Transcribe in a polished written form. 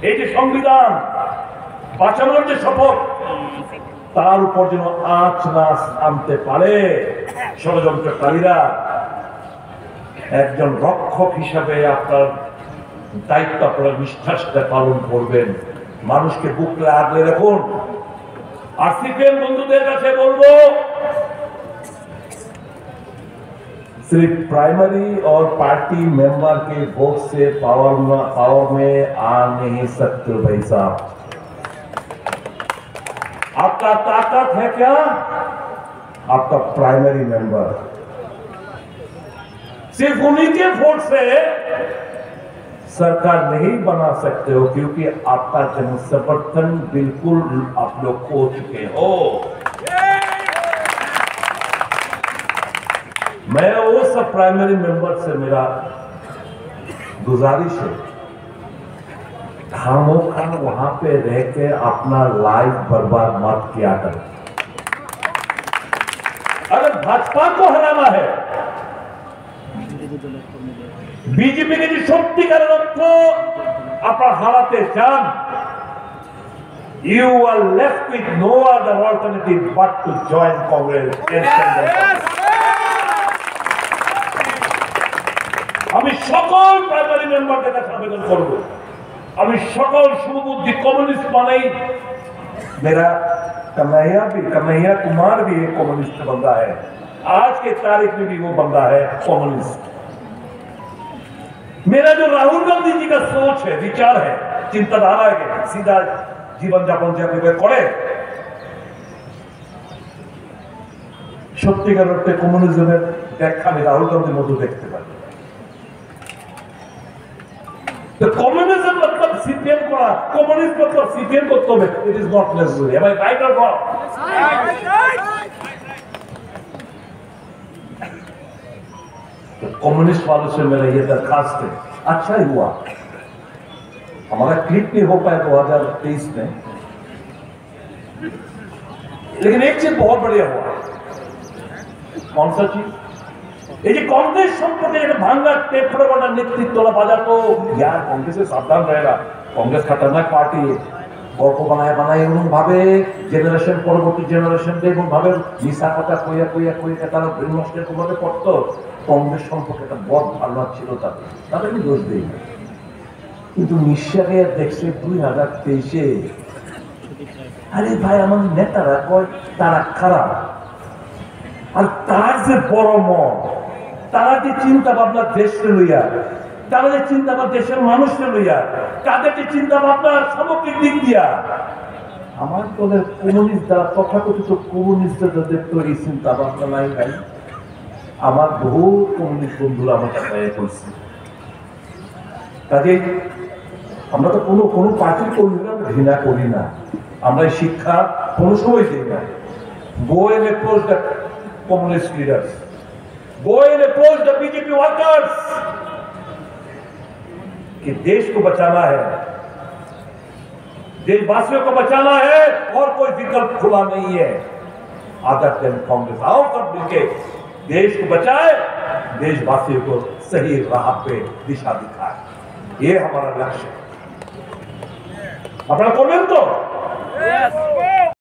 এই যে সংবিধান বাঁচানোর যে শপথ, তার উপর যেন আঁচ না আনতে পারে ষড়যন্ত্রকারীরা। একজন রক্ষক হিসাবে আপনার দায়িত্ব আপনারা নিষ্ঠার সাথে পালন করবেন, মানুষকে বুকলে আগলে রাখুন। আর সিপিএম বন্ধুদের কাছে বলবো, सिर्फ प्राइमरी और पार्टी मेंबर के वोट से पावर में आ नहीं सकते भाई साहब। आपका ताकत है क्या? आपका प्राइमरी मेंबर। सिर्फ उन्हीं के वोट से सरकार नहीं बना सकते हो, क्योंकि आपका जन समर्थन बिल्कुल आप लोग खो चुके हो। मैं वो सब प्राइमरी मेंबर से मेरा गुजारिश है, खामोखा वहां पे रह के अपना लाइफ बर्बाद मत किया करें। अगर भाजपा को हराना है, बीजेपी के जो सत्यिकार अर्थ अपना हाराते चान, you are left with no other alternative but to join Congress and আমি সকল প্রাইমারি মেম্বারদের কাছে আবেদন করব, আমি সকল শুভবুদ্ধি कम्युनिस्ट माने मेरा कन्हैया कुमार भी एक कम्युनिस्ट बंदा है, आज के तारीख में भी वो बंदा है कम्युनिस्ट। मेरा जो राहुल गांधी जी का सोच है, विचार है, चिंताधारा है, सीधा जीवन যাপন যেভাবে করে সত্যিকার অর্থে কমিউনিজমের ব্যাখ্যা আমি রাহুল গান্ধীর মধ্যে দেখতে পাই। The communism मतलब CPM करा, communist मतलब CPM को तो it is not necessary. Am I right or wrong? तो कम्युनिस्ट वालों से मेरा ये दरखास्त है, अच्छा ही हुआ हमारा क्लिक भी हो पाया 2023 में, लेकिन एक चीज बहुत बढ़िया हुआ। कौन सा चीज? ये जो कांग्रेस সম্পর্কে একটা ভাঙা টেপড়ে বানা নেতৃত্বলা বাজাতো, यार कांग्रेस से सावधान रहेगा, कांग्रेस खतरनाक पार्टी है, গল্প বানায় এমন ভাবে জেনারেশন পরবর্তী জেনারেশন এমন ভাবে মিশা কথা কইয়া কইয়া কইয়া তারা ব্রেনওয়াশের মধ্যে পড়তো। কংগ্রেস সম্পর্কে একটা বড় ধারণা ছিল তাদের আমি দোষ দিই না, কিন্তু নিঃশ্বাসে দেখছে 2023-এ আরে ভাই আমার নেতারা কয় তারা খারাপ, আর তার যে বড় মন, তারা যে চিন্তা ভাবনা দেশকে লইয়া, তারা যে চিন্তা ভাবনা দেশের মানুষকে লইয়া, তাদের যে চিন্তা ভাবনা সামগ্রিক দিক দিয়া, আমার দলের কমিউনিস্ট যারা তথাকথিত কমিউনিস্টদের তো এই চিন্তা ভাবনা নাই ভাই। আমার বহু কমিউনিস্ট বন্ধুরা আমার কাছে করছে, কাজে আমরা তো কোনো পার্টির কর্মীরা ঘৃণা করি না, আমরা শিক্ষা কোনো সময় দিই না। Go and approach the communist leaders, go and approach the BJP workers कि देश को बचाना है, देशवासियों को बचाना है, और कोई विकल्प खुला नहीं है अदर देन कांग्रेस। आओ सब मिलके देश को बचाए, देशवासियों को सही राह पे दिशा दिखाए, ये हमारा लक्ष्य है। अपना कमेंट तो